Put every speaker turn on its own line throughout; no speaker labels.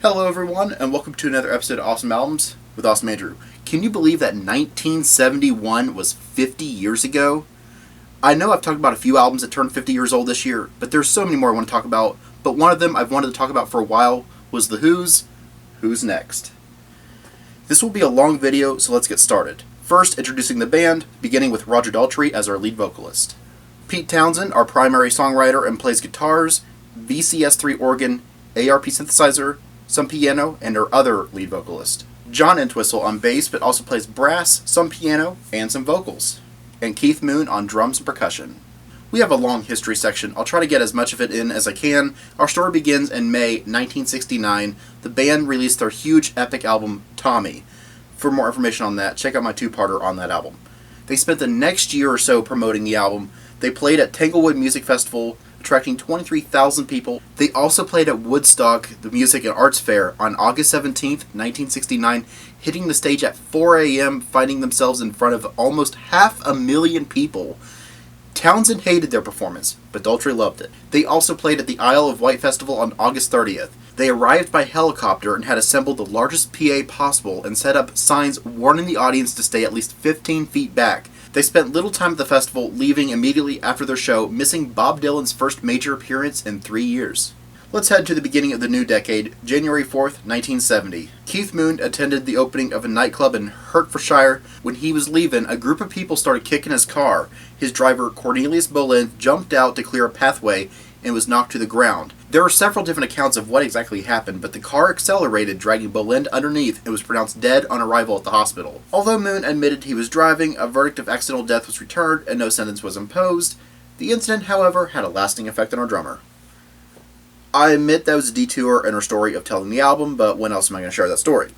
Hello everyone, and welcome to another episode of Awesome Albums with Awesome Andrew. Can you believe that 1971 was 50 years ago? I know I've talked about a few albums that turned 50 years old this year, but there's so many more I want to talk about, but one of them I've wanted to talk about for a while was The Who's Who's Next. This will be a long video, so let's get started. First, introducing the band, beginning with Roger Daltrey as our lead vocalist. Pete Townsend, our primary songwriter and plays guitars, VCS3 organ, ARP synthesizer, some piano, and our other lead vocalist. John Entwistle on bass, but also plays brass, some piano, and some vocals. And Keith Moon on drums and percussion. We have a long history section. I'll try to get as much of it in as I can. Our story begins in May 1969. The band released their huge epic album, Tommy. For more information on that, check out my two-parter on that album. They spent the next year or so promoting the album. They played at Tanglewood Music Festival, attracting 23,000 people. They also played at Woodstock, the Music and Arts Fair, on August 17th, 1969, hitting the stage at 4 a.m., finding themselves in front of almost 500,000 people. Townsend hated their performance, but Daltrey loved it. They also played at the Isle of Wight Festival on August 30th. They arrived by helicopter and had assembled the largest PA possible and set up signs warning the audience to stay at least 15 feet back. They spent little time at the festival, leaving immediately after their show, missing Bob Dylan's first major appearance in 3 years. Let's head to the beginning of the new decade, January 4th, 1970. Keith Moon attended the opening of a nightclub in Hertfordshire. When he was leaving, a group of people started kicking his car. His driver, Cornelius Boleyn, jumped out to clear a pathway and was knocked to the ground. There are several different accounts of what exactly happened, but the car accelerated, dragging Boleyn underneath, and was pronounced dead on arrival at the hospital. Although Moon admitted he was driving, a verdict of accidental death was returned and no sentence was imposed. The incident, however, had a lasting effect on our drummer. I admit that was a detour in our story of telling the album, but when else am I going to share that story?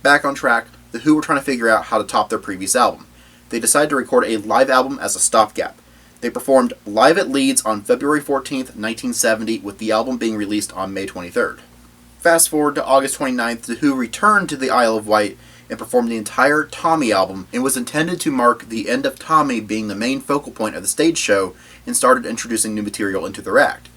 Back on track, The Who were trying to figure out how to top their previous album. They decided to record a live album as a stopgap. They performed live at Leeds on February 14th, 1970, with the album being released on May 23rd. Fast forward to August 29th, The Who returned to the Isle of Wight and performed the entire Tommy album, and was intended to mark the end of Tommy being the main focal point of the stage show, and started introducing new material into their act.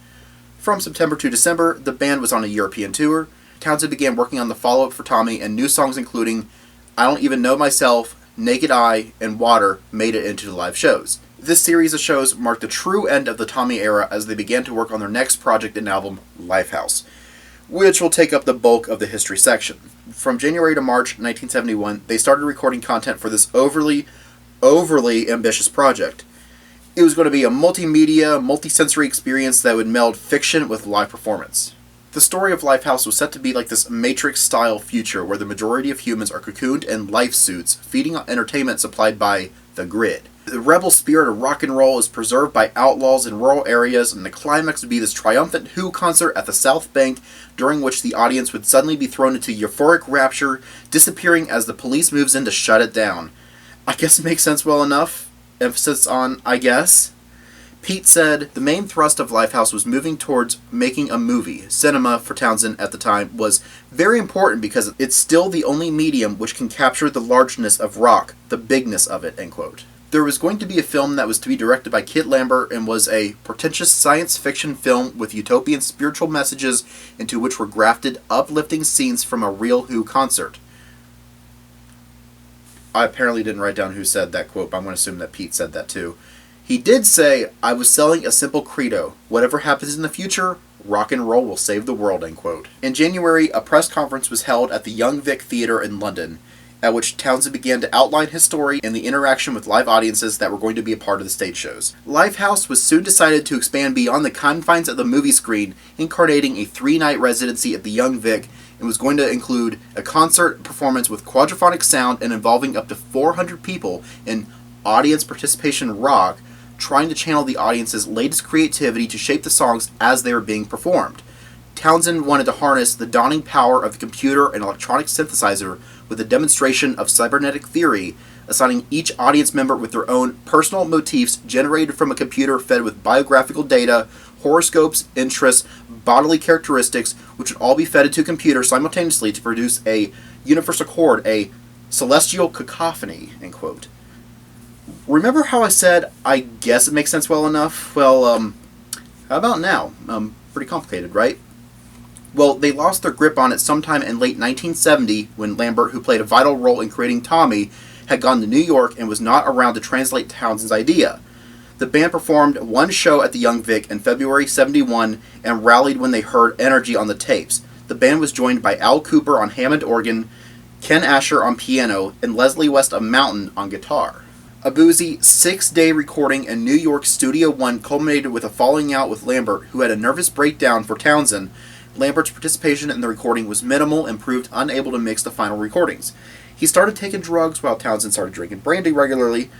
From September to December, the band was on a European tour. Townsend began working on the follow-up for Tommy, and new songs including I Don't Even Know Myself, Naked Eye, and Water made it into the live shows. This series of shows marked the true end of the Tommy era as they began to work on their next project and album, Lifehouse, which will take up the bulk of the history section. From January to March 1971, they started recording content for this overly ambitious project. It was going to be a multimedia, multi-sensory experience that would meld fiction with live performance. The story of Lifehouse was set to be like this Matrix-style future where the majority of humans are cocooned in life suits, feeding on entertainment supplied by the grid. The rebel spirit of rock and roll is preserved by outlaws in rural areas, and the climax would be this triumphant Who concert at the South Bank, during which the audience would suddenly be thrown into euphoric rapture, disappearing as the police moves in to shut it down. I guess it makes sense well enough. Emphasis on I guess. Pete said the main thrust of Lifehouse was moving towards making a movie. Cinema, for Townsend at the time, was very important because it's still the only medium which can capture the largeness of rock, the bigness of it, end quote. There was going to be a film that was to be directed by Kit Lambert and was a pretentious science fiction film with utopian spiritual messages into which were grafted uplifting scenes from a real Who concert. I apparently didn't write down who said that quote, but I'm going to assume that Pete said that too. He did say, I was selling a simple credo. Whatever happens in the future, rock and roll will save the world, end quote. In January, a press conference was held at the Young Vic Theatre in London, at which Townsend began to outline his story and the interaction with live audiences that were going to be a part of the stage shows. Lifehouse was soon decided to expand beyond the confines of the movie screen, incarnating a 3-night residency at the Young Vic, and was going to include a concert performance with quadraphonic sound and involving up to 400 people in audience participation rock, trying to channel the audience's latest creativity to shape the songs as they were being performed. Townsend wanted to harness the dawning power of the computer and electronic synthesizer with a demonstration of cybernetic theory, assigning each audience member with their own personal motifs generated from a computer fed with biographical data, horoscopes, interests, bodily characteristics, which would all be fed into a computer simultaneously to produce a universal chord, a celestial cacophony, end quote. Remember how I said, I guess it makes sense well enough? Well, how about now? Pretty complicated, right? Well, they lost their grip on it sometime in late 1970 when Lambert, who played a vital role in creating Tommy, had gone to New York and was not around to translate Townsend's idea. The band performed one show at the Young Vic in February 71 and rallied when they heard Energy on the tapes. The band was joined by Al Cooper on Hammond organ, Ken Asher on piano, and Leslie West of Mountain on guitar. A boozy 6-day recording in New York Studio One culminated with a falling out with Lambert, who had a nervous breakdown for Townsend. Lambert's participation in the recording was minimal and proved unable to mix the final recordings. He started taking drugs while Townsend started drinking brandy regularly.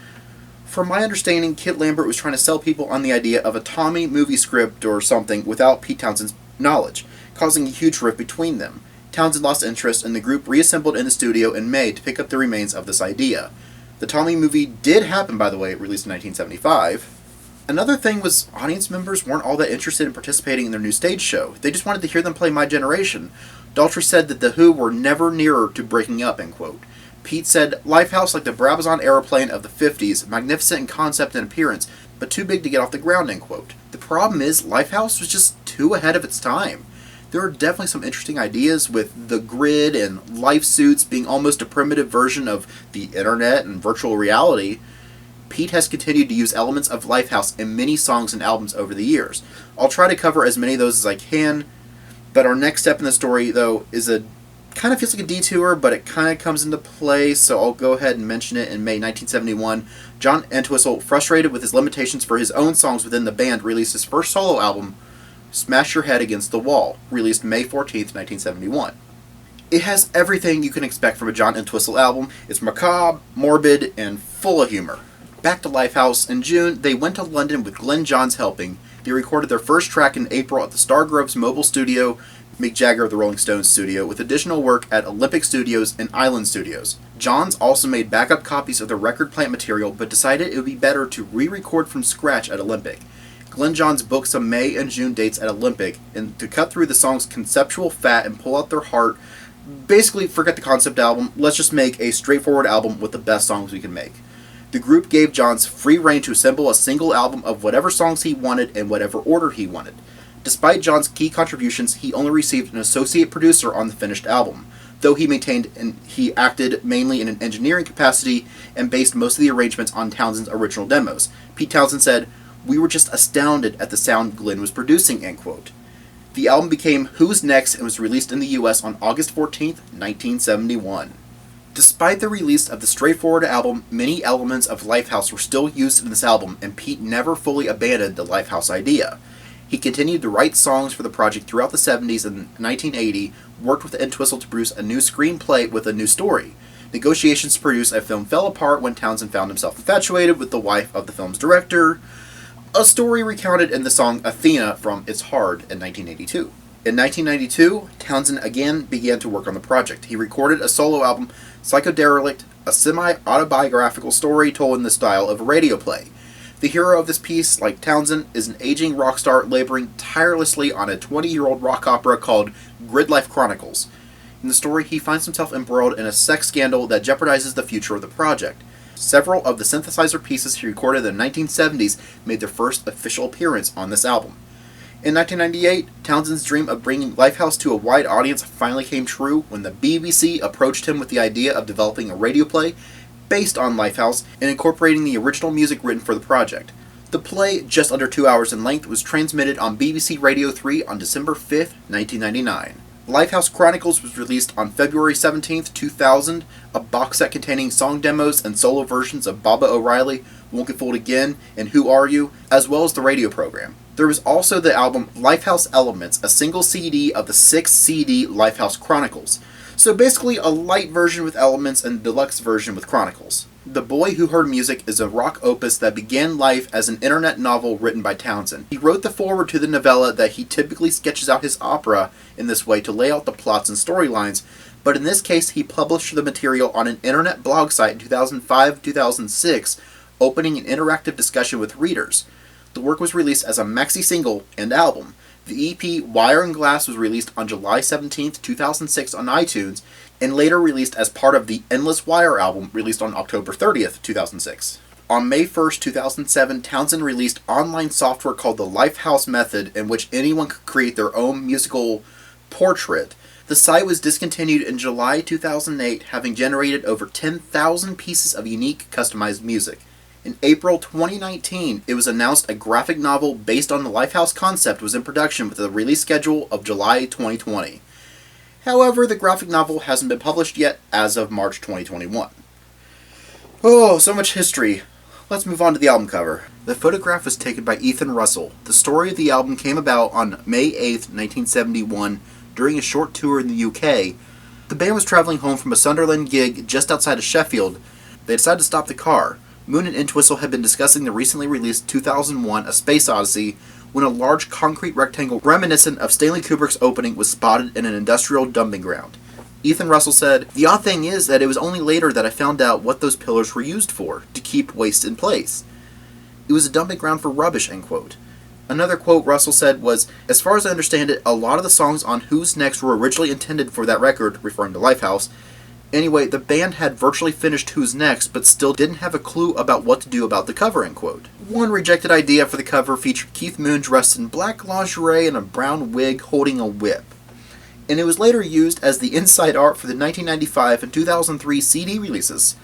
From my understanding, Kid Lambert was trying to sell people on the idea of a Tommy movie script or something without Pete Townsend's knowledge, causing a huge rift between them. Townsend lost interest and the group reassembled in the studio in May to pick up the remains of this idea. The Tommy movie did happen, by the way, released in 1975. Another thing was audience members weren't all that interested in participating in their new stage show. They just wanted to hear them play My Generation. Daltrey said that The Who were never nearer to breaking up, end quote. Pete said, Lifehouse like the Brabazon aeroplane of the 50s, magnificent in concept and appearance, but too big to get off the ground, end quote. The problem is, Lifehouse was just too ahead of its time. There are definitely some interesting ideas with the grid and life suits being almost a primitive version of the internet and virtual reality. Pete has continued to use elements of Lifehouse in many songs and albums over the years. I'll try to cover as many of those as I can, but our next step in the story, though, kind of feels like a detour, but it kind of comes into play, so I'll go ahead and mention it. In May 1971, John Entwistle, frustrated with his limitations for his own songs within the band, released his first solo album, Smash Your Head Against the Wall, released May 14th, 1971. It has everything you can expect from a John Entwistle album. It's macabre, morbid, and full of humor. Back to Lifehouse. In June, they went to London with Glenn Johns helping. They recorded their first track in April at the Stargroves Mobile Studio, Mick Jagger of the Rolling Stones studio, with additional work at Olympic Studios and Island Studios. Johns also made backup copies of the record plant material, but decided it would be better to re-record from scratch at Olympic. Glenn Johns booked some May and June dates at Olympic, and to cut through the song's conceptual fat and pull out their heart, basically forget the concept album, let's just make a straightforward album with the best songs we can make. The group gave Johns free rein to assemble a single album of whatever songs he wanted in whatever order he wanted. Despite John's key contributions, he only received an associate producer on the finished album, though he maintained and he acted mainly in an engineering capacity and based most of the arrangements on Townsend's original demos. Pete Townsend said, "We were just astounded at the sound Glenn was producing," end quote. The album became Who's Next and was released in the US on August 14th, 1971. Despite the release of the straightforward album, many elements of Lifehouse were still used in this album, and Pete never fully abandoned the Lifehouse idea. He continued to write songs for the project throughout the 70s, and in 1980 worked with Entwistle to produce a new screenplay with a new story. Negotiations to produce a film fell apart when Townsend found himself infatuated with the wife of the film's director, a story recounted in the song Athena from It's Hard in 1982. In 1992, Townsend again began to work on the project. He recorded a solo album, Derelict, a semi-autobiographical story told in the style of a radio play. The hero of this piece, like Townsend, is an aging rock star laboring tirelessly on a 20-year-old rock opera called Grid Life Chronicles. In the story, he finds himself embroiled in a sex scandal that jeopardizes the future of the project. Several of the synthesizer pieces he recorded in the 1970s made their first official appearance on this album. In 1998, Townsend's dream of bringing Lifehouse to a wide audience finally came true when the BBC approached him with the idea of developing a radio play based on Lifehouse and incorporating the original music written for the project. The play, just under 2 hours in length, was transmitted on BBC Radio 3 on December 5th, 1999. Lifehouse Chronicles was released on February 17th, 2000, a box set containing song demos and solo versions of Baba O'Reilly, Won't Get Fooled Again, and Who Are You, as well as the radio program. There was also the album Lifehouse Elements, a single CD of the 6-CD Lifehouse Chronicles. So basically a light version with Elements and a deluxe version with Chronicles. The Boy Who Heard Music is a rock opus that began life as an internet novel written by Townsend. He wrote the foreword to the novella that he typically sketches out his opera in this way to lay out the plots and storylines, but in this case he published the material on an internet blog site in 2005-2006, opening an interactive discussion with readers. The work was released as a maxi single and album. The EP Wire and Glass was released on July 17, 2006 on iTunes, and later released as part of the Endless Wire album released on October 30, 2006. On May 1, 2007, Townsend released online software called the Lifehouse Method, in which anyone could create their own musical Portrait. The site was discontinued in July 2008, having generated over 10,000 pieces of unique customized music. In April 2019, it was announced a graphic novel based on the Lifehouse concept was in production with a release schedule of July 2020. However, the graphic novel hasn't been published yet as of March 2021. Oh, so much history. Let's move on to the album cover. The photograph was taken by Ethan Russell. The story of the album came about on May 8th, 1971, during a short tour in the UK. The band was traveling home from a Sunderland gig just outside of Sheffield. They decided to stop the car. Moon and Entwistle had been discussing the recently released 2001 A Space Odyssey when a large concrete rectangle reminiscent of Stanley Kubrick's opening was spotted in an industrial dumping ground. Ethan Russell said, "The odd thing is that it was only later that I found out what those pillars were used for, to keep waste in place. It was a dumping ground for rubbish," end quote. Another quote Russell said was, "As far as I understand it, a lot of the songs on Who's Next were originally intended for that record," referring to Lifehouse. Anyway, the band had virtually finished Who's Next, but still didn't have a clue about what to do about the cover, end quote. One rejected idea for the cover featured Keith Moon dressed in black lingerie and a brown wig holding a whip. And it was later used as the inside art for the 1995 and 2003 CD releases.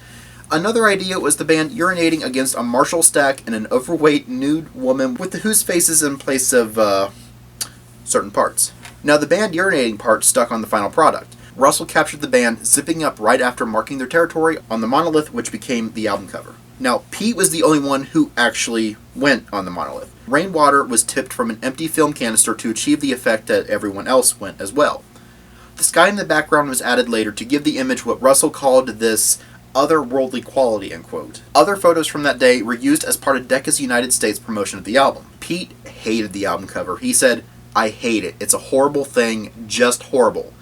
Another idea was the band urinating against a Marshall stack and an overweight nude woman with the Who's faces in place of, certain parts. Now, the band urinating part stuck on the final product. Russell captured the band zipping up right after marking their territory on the monolith, which became the album cover. Now, Pete was the only one who actually went on the monolith. Rainwater was tipped from an empty film canister to achieve the effect that everyone else went as well. The sky in the background was added later to give the image what Russell called this otherworldly quality, end quote. Other photos from that day were used as part of Decca's United States promotion of the album. Pete hated the album cover. He said, "I hate it. It's a horrible thing, just horrible.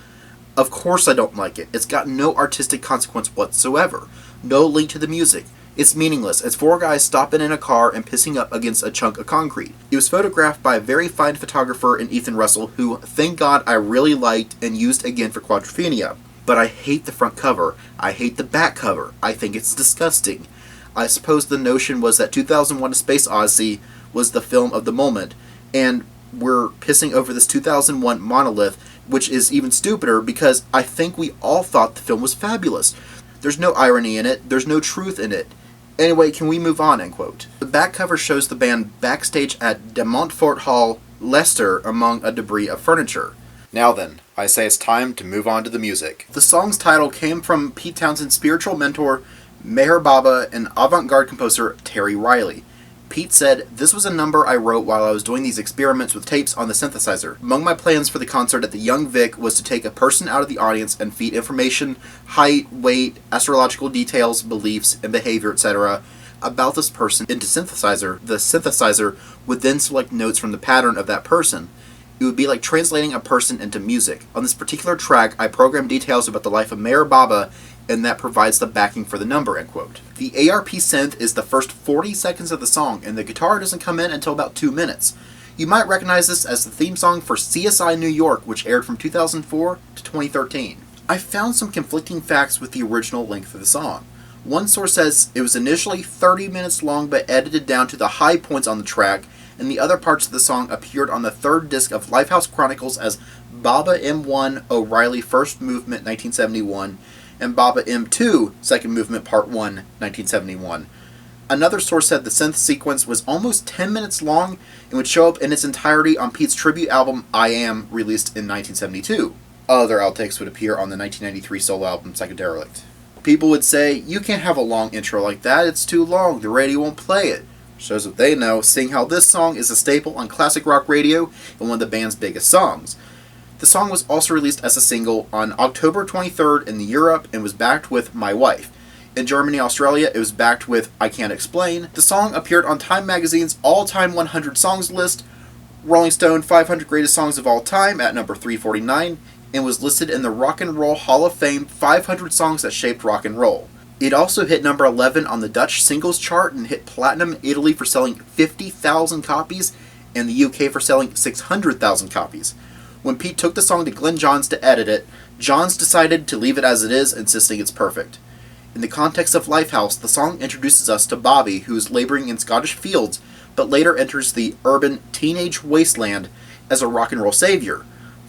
Of course I don't like it. It's got no artistic consequence whatsoever. No link to the music. It's meaningless. It's four guys stopping in a car and pissing up against a chunk of concrete." It was photographed by a very fine photographer in Ethan Russell, who, thank God, I really liked and used again for Quadrophenia. But I hate the front cover. I hate the back cover. I think it's disgusting. I suppose the notion was that 2001 A Space Odyssey was the film of the moment, and we're pissing over this 2001 monolith, which is even stupider because I think we all thought the film was fabulous. There's no irony in it. There's no truth in it. Anyway, can we move on, end quote. The back cover shows the band backstage at De Montfort Hall, Leicester, among a debris of furniture. Now then, I say it's time to move on to the music. The song's title came from Pete Townshend's spiritual mentor, Meher Baba, and avant-garde composer Terry Riley. Pete said, "This was a number I wrote while I was doing these experiments with tapes on the synthesizer. Among my plans for the concert at the Young Vic was to take a person out of the audience and feed information, height, weight, astrological details, beliefs, and behavior, etc. about this person into synthesizer. The synthesizer would then select notes from the pattern of that person. It would be like translating a person into music. On this particular track, I programmed details about the life of Meher Baba, and that provides the backing for the number," end quote. The ARP synth is the first 40 seconds of the song, and the guitar doesn't come in until about 2 minutes. You might recognize this as the theme song for CSI New York, which aired from 2004 to 2013. I found some conflicting facts with the original length of the song. One source says it was initially 30 minutes long but edited down to the high points on the track, and the other parts of the song appeared on the third disc of Lifehouse Chronicles as Baba M1 O'Reilly First Movement 1971, and Baba M2 Second Movement Part 1 1971. Another source said the synth sequence was almost 10 minutes long and would show up in its entirety on Pete's tribute album I Am, released in 1972. Other outtakes would appear on the 1993 solo album Derelict. People would say, "You can't have a long intro like that, it's too long, the radio won't play it." Shows what they know, seeing how this song is a staple on classic rock radio and one of the band's biggest songs. The song was also released as a single on October 23rd in Europe and was backed with My Wife. In Germany and Australia, it was backed with I Can't Explain. The song appeared on Time Magazine's All-Time 100 Songs list, Rolling Stone 500 Greatest Songs of All Time at number 349, and was listed in the Rock and Roll Hall of Fame 500 Songs That Shaped Rock and Roll. It also hit number 11 on the Dutch singles chart and hit platinum in Italy for selling 50,000 copies and the UK for selling 600,000 copies. When Pete took the song to Glenn Johns to edit it, Johns decided to leave it as it is, insisting it's perfect. In the context of Lifehouse, the song introduces us to Bobby, who is laboring in Scottish fields, but later enters the urban teenage wasteland as a rock and roll savior.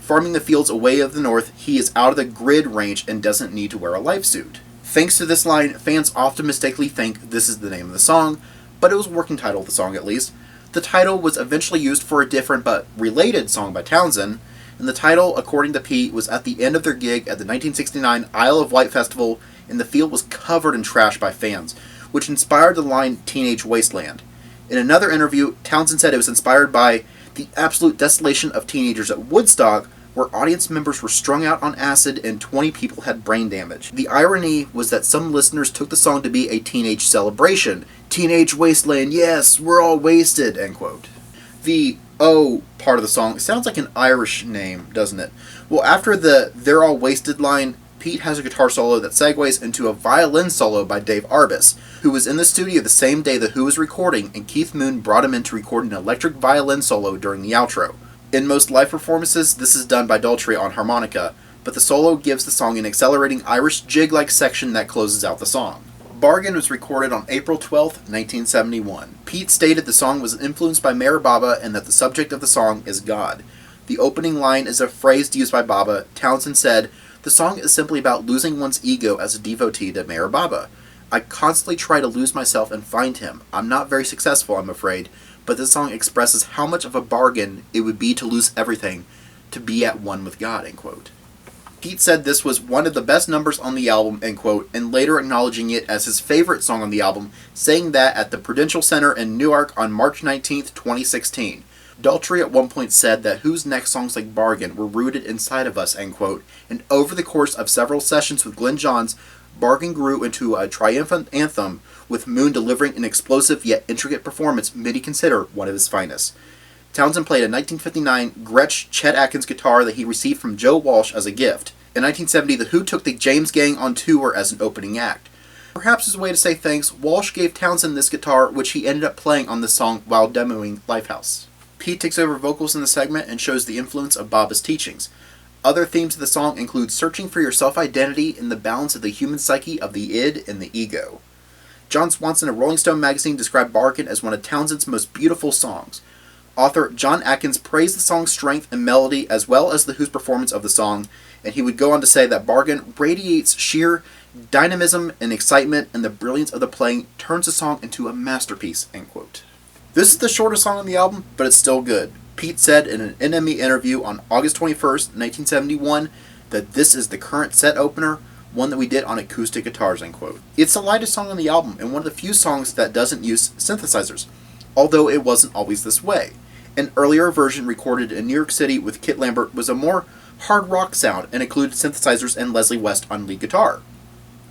Farming the fields away of the north, he is out of the grid range and doesn't need to wear a life suit. Thanks to this line, fans often mistakenly think this is the name of the song, but it was a working title of the song at least. The title was eventually used for a different but related song by Townsend, and the title, according to Pete, was at the end of their gig at the 1969 Isle of Wight Festival, and the field was covered in trash by fans, which inspired the line Teenage Wasteland. In another interview, Townsend said it was inspired by the absolute desolation of teenagers at Woodstock, where audience members were strung out on acid and 20 people had brain damage. The irony was that some listeners took the song to be a teenage celebration. Teenage Wasteland, yes, we're all wasted, end quote. The "oh" part of the song sounds like an Irish name, doesn't it? Well, after the "they're all wasted" line, Pete has a guitar solo that segues into a violin solo by Dave Arbus, who was in the studio the same day The Who was recording, and Keith Moon brought him in to record an electric violin solo during the outro. In most live performances, this is done by Daltrey on harmonica, but the solo gives the song an accelerating Irish jig-like section that closes out the song. Bargain was recorded on April 12, 1971. Pete stated the song was influenced by Meher Baba and that the subject of the song is God. The opening line is a phrase used by Baba. Townsend said, "The song is simply about losing one's ego as a devotee to Meher Baba. I constantly try to lose myself and find him. I'm not very successful, I'm afraid, but this song expresses how much of a bargain it would be to lose everything, to be at one with God," end quote. Pete said this was one of the best numbers on the album, end quote, and later acknowledging it as his favorite song on the album, saying that at the Prudential Center in Newark on March 19, 2016. Daltrey at one point said that Who's next songs like Bargain were rooted inside of us, end quote, and over the course of several sessions with Glenn Johns, Bargain grew into a triumphant anthem, with Moon delivering an explosive yet intricate performance many consider one of his finest. Townsend played a 1959 Gretsch Chet Atkins guitar that he received from Joe Walsh as a gift. In 1970, The Who took the James Gang on tour as an opening act. Perhaps as a way to say thanks, Walsh gave Townsend this guitar, which he ended up playing on this song while demoing Lifehouse. Pete takes over vocals in the segment and shows the influence of Baba's teachings. Other themes of the song include searching for your self-identity and the balance of the human psyche of the id and the ego. John Swanson of Rolling Stone magazine described Bargain as one of Townsend's most beautiful songs. Author John Atkins praised the song's strength and melody as well as The Who's performance of the song, and he would go on to say that Bargain radiates sheer dynamism and excitement, and the brilliance of the playing turns the song into a masterpiece, end quote. This is the shortest song on the album, but it's still good. Pete said in an NME interview on August 21st, 1971, that this is the current set opener, one that we did on acoustic guitars, end quote. It's the lightest song on the album, and one of the few songs that doesn't use synthesizers, although it wasn't always this way. An earlier version recorded in New York City with Kit Lambert was a more hard rock sound and included synthesizers and Leslie West on lead guitar.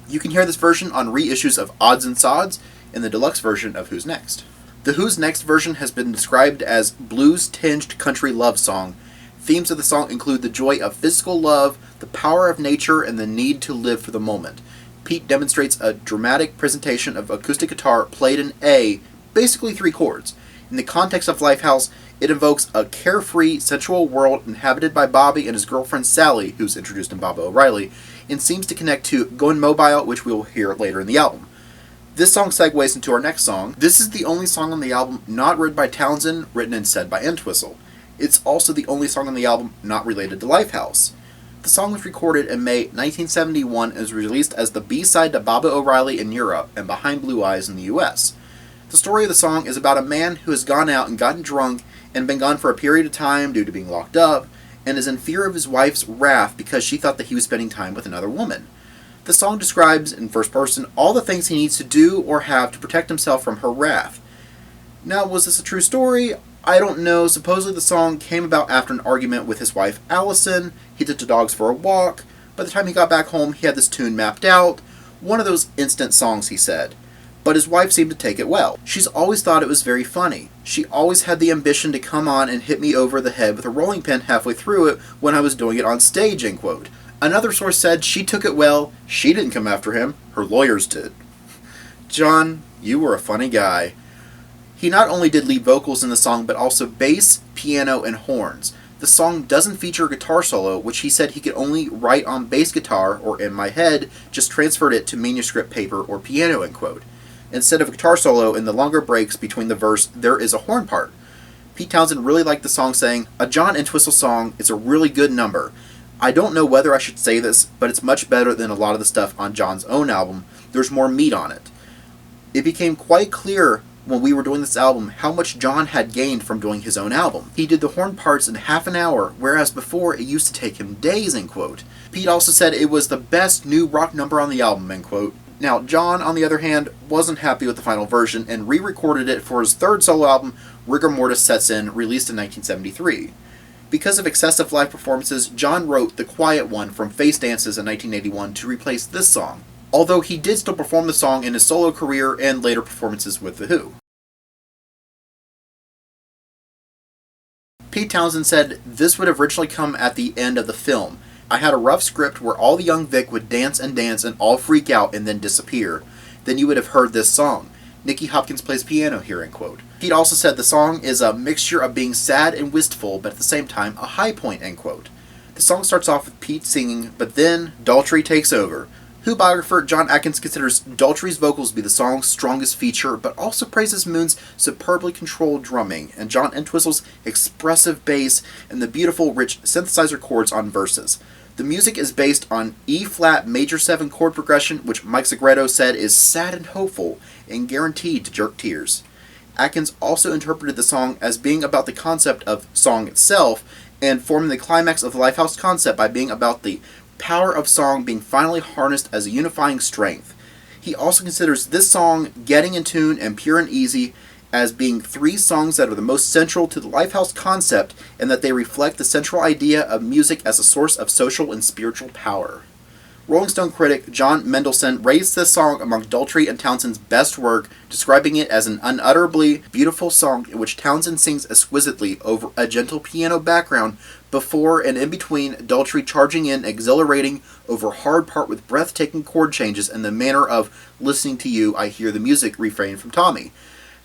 You can hear this version on reissues of Odds and Sods and the deluxe version of Who's Next. The Who's Next version has been described as blues-tinged country love song. Themes of the song include the joy of physical love, the power of nature, and the need to live for the moment. Pete demonstrates a dramatic presentation of acoustic guitar played in A, basically 3 chords. In the context of Lifehouse, it invokes a carefree, sensual world inhabited by Bobby and his girlfriend Sally, who's introduced in Baba O'Reilly, and seems to connect to Goin' Mobile, which we'll hear later in the album. This song segues into our next song. This is the only song on the album not written by Townsend, written instead by Entwistle. It's also the only song on the album not related to Lifehouse. The song was recorded in May 1971 and was released as the B-side to Baba O'Reilly in Europe and Behind Blue Eyes in the US. The story of the song is about a man who has gone out and gotten drunk and been gone for a period of time due to being locked up, and is in fear of his wife's wrath because she thought that he was spending time with another woman. The song describes, in first person, all the things he needs to do or have to protect himself from her wrath. Now, was this a true story? I don't know. Supposedly the song came about after an argument with his wife Allison. He took the dogs for a walk. By the time he got back home, he had this tune mapped out. One of those instant songs, he said. But his wife seemed to take it well. She's always thought it was very funny. She always had the ambition to come on and hit me over the head with a rolling pin halfway through it when I was doing it on stage, end quote. Another source said she took it well. She didn't come after him. Her lawyers did. John, you were a funny guy. He not only did lead vocals in the song, but also bass, piano, and horns. The song doesn't feature a guitar solo, which he said he could only write on bass guitar, or in my head, just transferred it to manuscript paper or piano, end quote. Instead of a guitar solo in the longer breaks between the verse, there is a horn part. Pete Townsend really liked the song, saying, "A John Entwistle song is a really good number. I don't know whether I should say this, but it's much better than a lot of the stuff on John's own album. There's more meat on it." It became quite clear when we were doing this album how much John had gained from doing his own album. He did the horn parts in half an hour, whereas before it used to take him days, end quote. Pete also said it was the best new rock number on the album, end quote. Now, John, on the other hand, wasn't happy with the final version and re-recorded it for his third solo album, Rigor Mortis Sets In, released in 1973. Because of excessive live performances, John wrote The Quiet One from Face Dances in 1981 to replace this song, although he did still perform the song in his solo career and later performances with The Who. Pete Townsend said this would have originally come at the end of the film. "I had a rough script where all the young Vic would dance and all freak out and then disappear. Then you would have heard this song. Nicky Hopkins plays piano here," end quote. Pete also said the song is a mixture of being sad and wistful, but at the same time a high point, end quote. The song starts off with Pete singing, but then Daltrey takes over. Who biographer John Atkins considers Daltrey's vocals to be the song's strongest feature, but also praises Moon's superbly controlled drumming, and John Entwistle's expressive bass, and the beautiful, rich synthesizer chords on verses. The music is based on E-flat major 7 chord progression, which Mike Segredo said is sad and hopeful, and guaranteed to jerk tears. Atkins also interpreted the song as being about the concept of song itself, and forming the climax of the Lifehouse concept by being about the power of song being finally harnessed as a unifying strength. He also considers this song, Getting in Tune, and Pure and Easy as being 3 songs that are the most central to the Lifehouse concept, and that they reflect the central idea of music as a source of social and spiritual power. Rolling Stone critic John Mendelsohn raised this song among Daltrey and Townsend's best work, describing it as an unutterably beautiful song in which Townsend sings exquisitely over a gentle piano background before and in between Daltrey charging in, exhilarating over a hard part with breathtaking chord changes in the manner of "Listening to You, I Hear the Music" refrain from Tommy.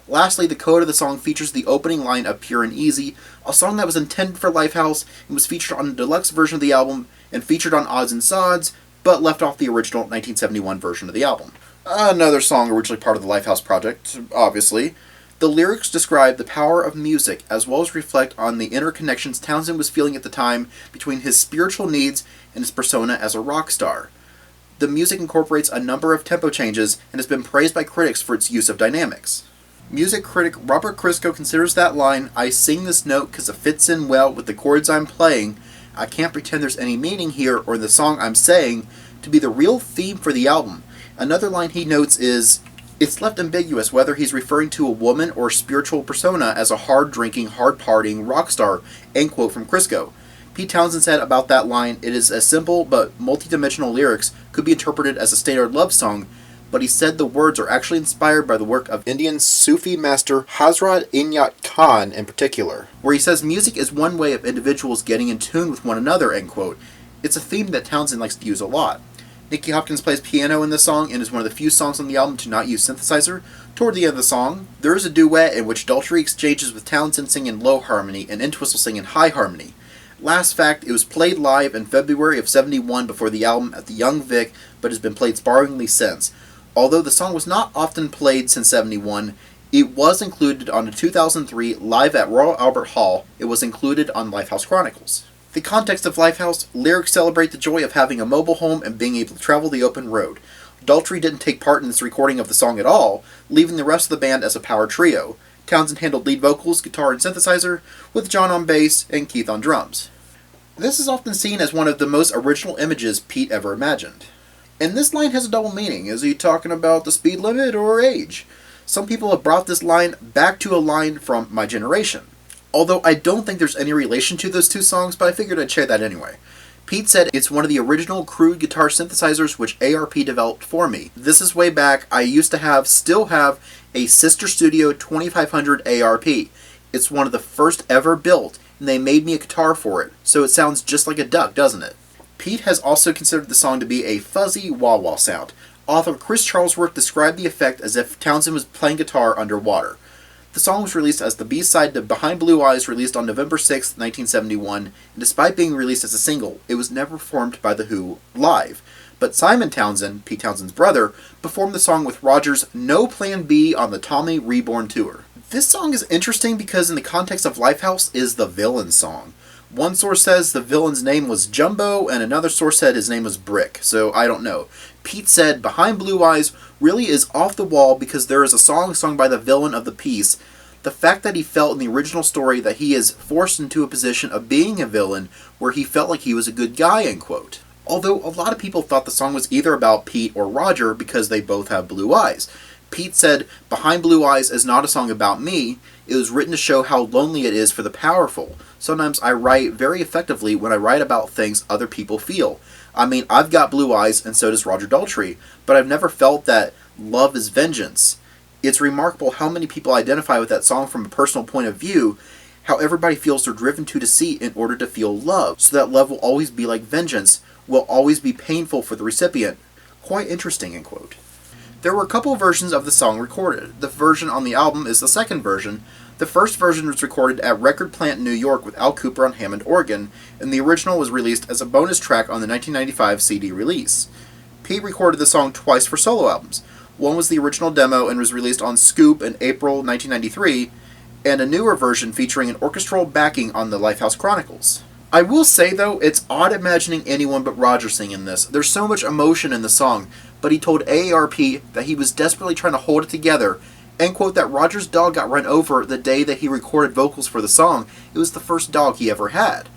Lastly, the coda of the song features the opening line of Pure and Easy, a song that was intended for Lifehouse and was featured on the deluxe version of the album and featured on Odds and Sods, but left off the original 1971 version of the album. Another song originally part of the Lifehouse project, obviously. The lyrics describe the power of music as well as reflect on the interconnections Townsend was feeling at the time between his spiritual needs and his persona as a rock star. The music incorporates a number of tempo changes and has been praised by critics for its use of dynamics. Music critic Robert Christgau considers that line, "I sing this note because it fits in well with the chords I'm playing. I can't pretend there's any meaning here or in the song I'm saying," to be the real theme for the album. Another line he notes is, "It's left ambiguous whether he's referring to a woman or spiritual persona as a hard-drinking, hard-partying rock star," end quote from Christgau. Pete Townsend said about that line, "It is a simple but multi-dimensional lyrics, could be interpreted as a standard love song, but he said the words are actually inspired by the work of Indian Sufi master Hazrat Inayat Khan in particular, where he says music is one way of individuals getting in tune with one another," end quote. It's a theme that Townsend likes to use a lot. Nicky Hopkins plays piano in this song and is one of the few songs on the album to not use synthesizer. Toward the end of the song, there is a duet in which Daltrey exchanges with Townsend singing low harmony and Entwistle singing high harmony. Last fact, it was played live in February of '71 before the album at the Young Vic, but has been played sparingly since. Although the song was not often played since '71, it was included on the 2003 Live at Royal Albert Hall. It was included on Lifehouse Chronicles. The context of Lifehouse, lyrics celebrate the joy of having a mobile home and being able to travel the open road. Daltrey didn't take part in this recording of the song at all, leaving the rest of the band as a power trio. Townsend handled lead vocals, guitar, and synthesizer, with John on bass and Keith on drums. This is often seen as one of the most original images Pete ever imagined. And this line has a double meaning. Is he talking about the speed limit or age? Some people have brought this line back to a line from My Generation. Although I don't think there's any relation to those two songs, but I figured I'd share that anyway. Pete said it's one of the original crude guitar synthesizers which ARP developed for me. This is way back. I used to still have a Sister Studio 2500 ARP. It's one of the first ever built, and they made me a guitar for it, so it sounds just like a duck, doesn't it? Pete has also considered the song to be a fuzzy wah-wah sound. Author Chris Charlesworth described the effect as if Townsend was playing guitar underwater. The song was released as the B-side to Behind Blue Eyes, released on November 6, 1971, and despite being released as a single, it was never performed by The Who live. But Simon Townsend, Pete Townsend's brother, performed the song with Roger's No Plan B on the Tommy Reborn tour. This song is interesting because in the context of Lifehouse is the villain song. One source says the villain's name was Jumbo, and another source said his name was Brick, so I don't know. Pete said Behind Blue Eyes really is off the wall because there is a song sung by the villain of the piece. The fact that he felt in the original story that he is forced into a position of being a villain where he felt like he was a good guy, end quote. Although a lot of people thought the song was either about Pete or Roger because they both have blue eyes. Pete said, Behind Blue Eyes is not a song about me. It was written to show how lonely it is for the powerful. Sometimes I write very effectively when I write about things other people feel. I mean, I've got blue eyes, and so does Roger Daltrey, but I've never felt that love is vengeance. It's remarkable how many people identify with that song from a personal point of view, how everybody feels they're driven to deceit in order to feel love, so that love will always be like vengeance, will always be painful for the recipient. Quite interesting, end quote. There were a couple of versions of the song recorded. The version on the album is the second version. The first version was recorded at Record Plant in New York with Al Kooper on Hammond organ, and the original was released as a bonus track on the 1995 CD release. Pete recorded the song twice for solo albums. One was the original demo and was released on Scoop in April 1993, and a newer version featuring an orchestral backing on the Lifehouse Chronicles. I will say, though, it's odd imagining anyone but Roger singing this. There's so much emotion in the song, but he told AARP that he was desperately trying to hold it together, and quote that Roger's dog got run over the day that he recorded vocals for the song. It was the first dog he ever had.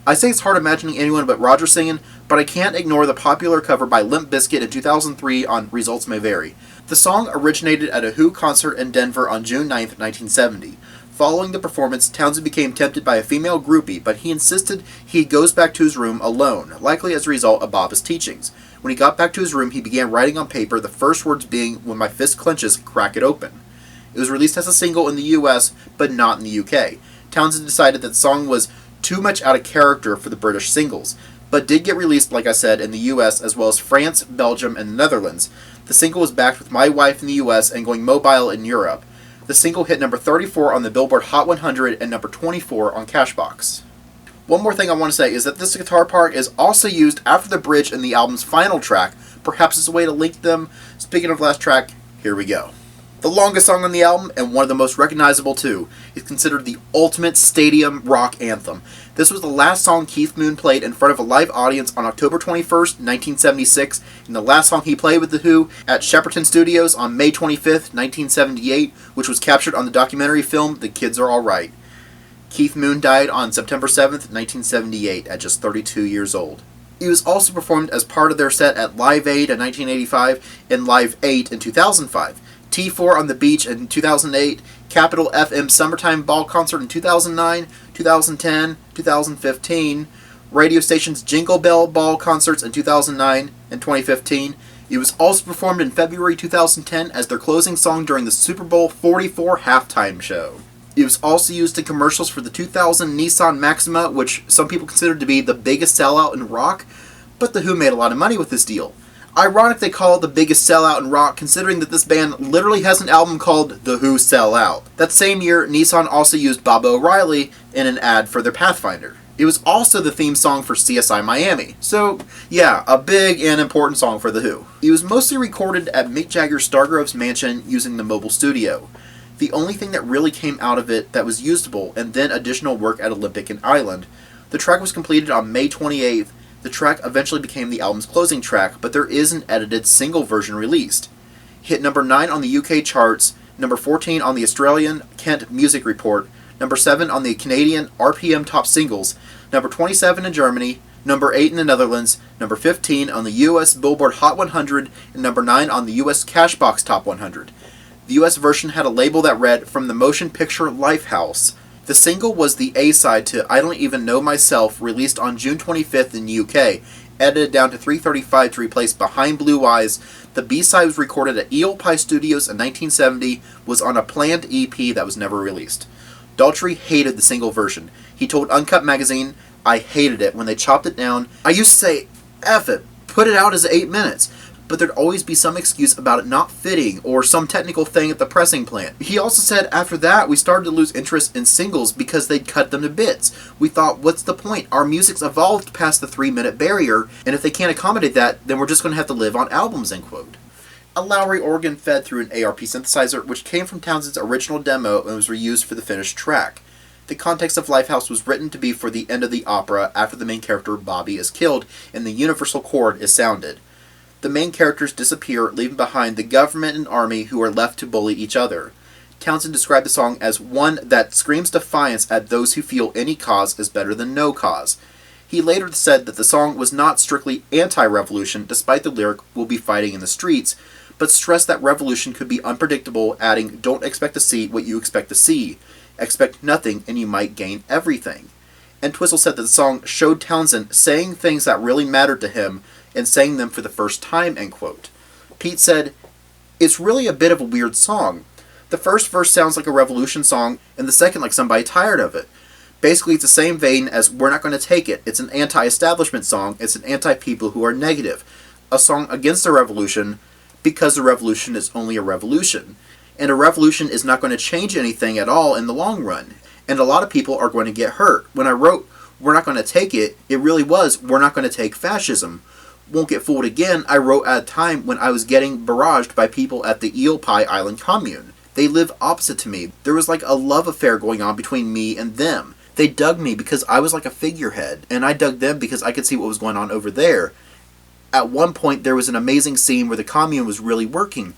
I say it's hard imagining anyone but Roger singing, but I can't ignore the popular cover by Limp Bizkit in 2003 on Results May Vary. The song originated at a Who concert in Denver on June 9, 1970. Following the performance, Townsend became tempted by a female groupie, but he insisted he goes back to his room alone, likely as a result of Bob's teachings. When he got back to his room, he began writing on paper, the first words being, "When my fist clenches, crack it open." It was released as a single in the US, but not in the UK. Townsend decided that the song was too much out of character for the British singles, but did get released, like I said, in the US as well as France, Belgium, and the Netherlands. The single was backed with My Wife in the US and going mobile in Europe. The single hit number 34 on the Billboard Hot 100 and number 24 on Cashbox. One more thing I want to say is that this guitar part is also used after the bridge in the album's final track. Perhaps it's a way to link them. Speaking of last track, here we go. The longest song on the album, and one of the most recognizable too, is considered the ultimate stadium rock anthem. This was the last song Keith Moon played in front of a live audience on October 21st, 1976, and the last song he played with The Who at Shepperton Studios on May 25th, 1978, which was captured on the documentary film The Kids Are Alright. Keith Moon died on September 7th, 1978, at just 32 years old. He was also performed as part of their set at Live Aid in 1985 and Live 8 in 2005. T4 on the Beach in 2008, Capital FM Summertime Ball Concert in 2009, 2010, 2015, radio stations Jingle Bell Ball Concerts in 2009 and 2015. It was also performed in February 2010 as their closing song during the Super Bowl 44 halftime show. It was also used in commercials for the 2000 Nissan Maxima, which some people consider to be the biggest sellout in rock, but The Who made a lot of money with this deal. Ironic they call it the biggest sellout in rock, considering that this band literally has an album called The Who Sell Out. That same year, Nissan also used Bob O'Reilly in an ad for their Pathfinder. It was also the theme song for CSI Miami. So, yeah, a big and important song for The Who. It was mostly recorded at Mick Jagger's Stargrove's mansion using the mobile studio. The only thing that really came out of it that was usable, and then additional work at Olympic and Island. The track was completed on May 28th. The track eventually became the album's closing track, but there is an edited single version released. Hit number 9 on the UK charts, number 14 on the Australian Kent Music Report, number 7 on the Canadian RPM Top Singles, number 27 in Germany, number 8 in the Netherlands, number 15 on the US Billboard Hot 100, and number 9 on the US Cashbox Top 100. The US version had a label that read, "From the Motion Picture Lifehouse." The single was the A-side to I Don't Even Know Myself, released on June 25th in the UK, edited down to 335 to replace Behind Blue Eyes. The B-side was recorded at Eel Pie Studios in 1970, was on a planned EP that was never released. Daltrey hated the single version. He told Uncut Magazine, "I hated it when they chopped it down. I used to say, F it, put it out as 8 minutes. But there'd always be some excuse about it not fitting or some technical thing at the pressing plant." He also said, "After that, we started to lose interest in singles because they'd cut them to bits. We thought, what's the point? Our music's evolved past the 3-minute barrier, and if they can't accommodate that, then we're just going to have to live on albums," end quote. a Lowry organ fed through an ARP synthesizer, which came from Townsend's original demo and was reused for the finished track. The context of Lifehouse was written to be for the end of the opera after the main character Bobby is killed and the universal chord is sounded. The main characters disappear, leaving behind the government and army who are left to bully each other. Townsend described the song as one that screams defiance at those who feel any cause is better than no cause. He later said that the song was not strictly anti-revolution, despite the lyric "we'll be fighting in the streets," but stressed that revolution could be unpredictable, adding, "Don't expect to see what you expect to see. Expect nothing and you might gain everything." And Twistle said that the song showed Townsend saying things that really mattered to him and saying them for the first time, end quote. Pete said, "It's really a bit of a weird song. The first verse sounds like a revolution song, and the second like somebody tired of it. Basically, it's the same vein as We're Not Gonna Take It. It's an anti-establishment song. It's an anti-people who are negative. A song against the revolution, because the revolution is only a revolution. And a revolution is not going to change anything at all in the long run. And a lot of people are going to get hurt. When I wrote We're Not Gonna Take It, it really was We're Not Gonna Take Fascism. Won't Get Fooled Again, I wrote at a time when I was getting barraged by people at the Eel Pie Island commune. They live opposite to me. There was like a love affair going on between me and them. They dug me because I was like a figurehead, and I dug them because I could see what was going on over there. At one point, there was an amazing scene where the commune was really working,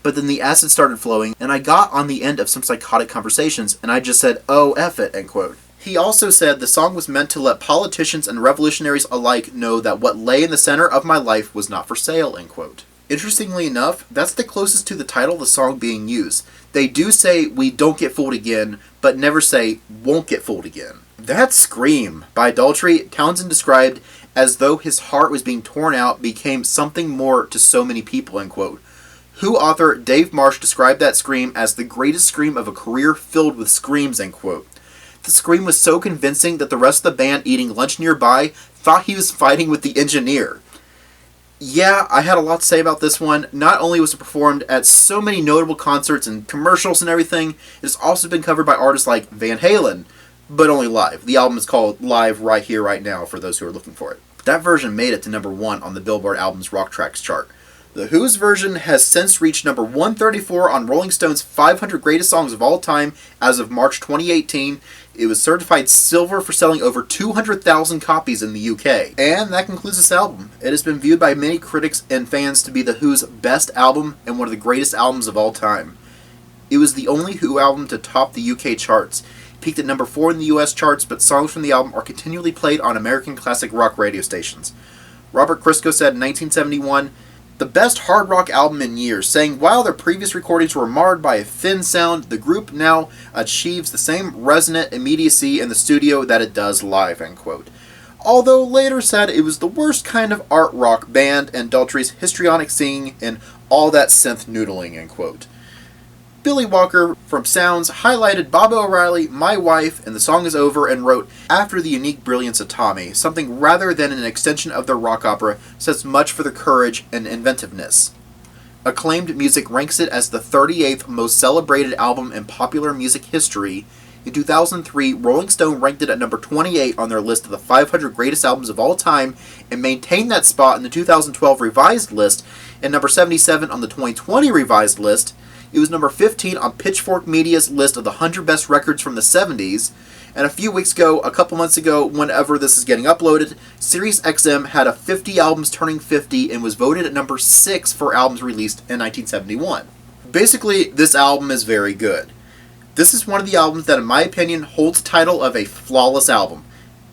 but then the acid started flowing, and I got on the end of some psychotic conversations, and I just said, oh, F it, end quote. He also said the song was meant to let politicians and revolutionaries alike know that what lay in the center of my life was not for sale, end quote. Interestingly enough, that's the closest to the title of the song being used. They do say "we don't get fooled again," but never say "won't get fooled again." That scream by Daltrey, Townsend described as though his heart was being torn out, became something more to so many people, end quote. Who author Dave Marsh described that scream as the greatest scream of a career filled with screams, end quote. The scream was so convincing that the rest of the band eating lunch nearby thought he was fighting with the engineer. Yeah, I had a lot to say about this one. Not only was it performed at so many notable concerts and commercials and everything, it has also been covered by artists like Van Halen, but only live. The album is called Live Right Here, Right Now, for those who are looking for it. That version made it to number 1 on the Billboard Albums Rock Tracks chart. The Who's version has since reached number 134 on Rolling Stone's 500 Greatest Songs of All Time as of March 2018. It was certified silver for selling over 200,000 copies in the UK. And that concludes this album. It has been viewed by many critics and fans to be The Who's best album and one of the greatest albums of all time. It was the only Who album to top the UK charts. It peaked at number 4 in the US charts, but songs from the album are continually played on American classic rock radio stations. Robert Christgau said in 1971, "The best hard rock album in years," saying while their previous recordings were marred by a thin sound, the group now achieves the same resonant immediacy in the studio that it does live, end quote. Although later said it was the worst kind of art rock band and Daltrey's histrionic singing and all that synth noodling, end quote. Billy Walker from Sounds highlighted Baba O'Reilly, My Wife, and The Song Is Over, and wrote, "After the unique brilliance of Tommy, something rather than an extension of their rock opera says much for their courage and inventiveness." Acclaimed Music ranks it as the 38th most celebrated album in popular music history. In 2003, Rolling Stone ranked it at number 28 on their list of the 500 greatest albums of all time and maintained that spot in the 2012 revised list and number 77 on the 2020 revised list. It was number 15 on Pitchfork Media's list of the 100 best records from the 70s. And a few weeks ago, a couple months ago, whenever this is getting uploaded, SiriusXM had a 50 albums turning 50 and was voted at number 6 for albums released in 1971. Basically, this album is very good. This is one of the albums that, in my opinion, holds the title of a flawless album.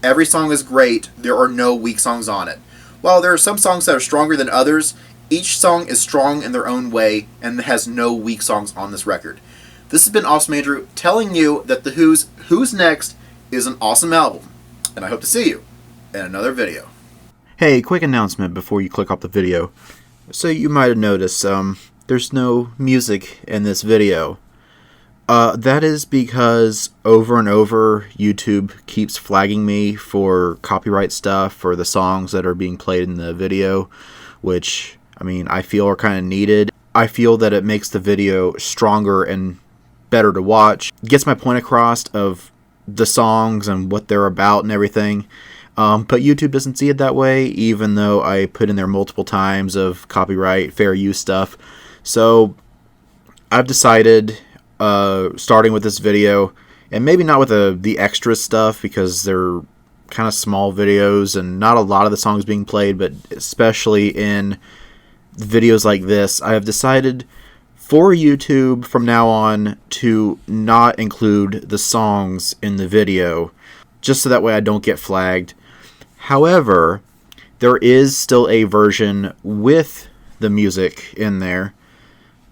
Every song is great, there are no weak songs on it. While there are some songs that are stronger than others, each song is strong in their own way and has no weak songs on this record. This has been Awesome Andrew telling you that The Who's Next is an awesome album. And I hope to see you in another video. Hey, quick announcement before you click off the video. So you might have noticed there's no music in this video. That is because over and over YouTube keeps flagging me for copyright stuff for the songs that are being played in the video, which I feel are kind of needed. I feel that it makes the video stronger and better to watch. It gets my point across of the songs and what they're about and everything. But YouTube doesn't see it that way, even though I put in there multiple times of copyright, fair use stuff.
So I've decided, starting with this video, and maybe not with the extra stuff because they're kind of small videos and not a lot of the songs being played, but especially in videos like this, I have decided for YouTube from now on to not include the songs in the video, just so that way I don't get flagged. However, there is still a version with the music in there,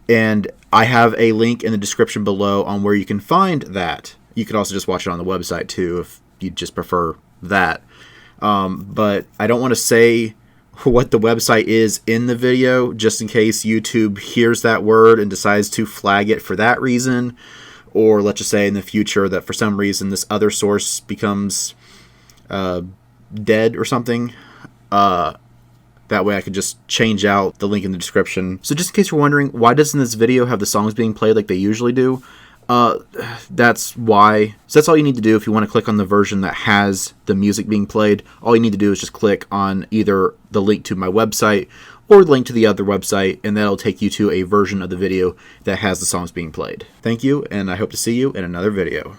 and I have a link in the description below on where you can find that. You could also just watch it on the website too if you just prefer that. But I don't want to say what the website is in the video just in case YouTube hears that word and decides to flag it for that reason. Or let's just say in the future that for some reason this other source becomes dead or something. That way I could just change out the link in the description. So just in case you're wondering, why doesn't this video have the songs being played like they usually do? That's why. So that's all you need to do if you want to click on the version that has the music being played. All you need to do is just click on either the link to my website or the link to the other website, and that'll take you to a version of the video that has the songs being played. Thank you, and I hope to see you in another video.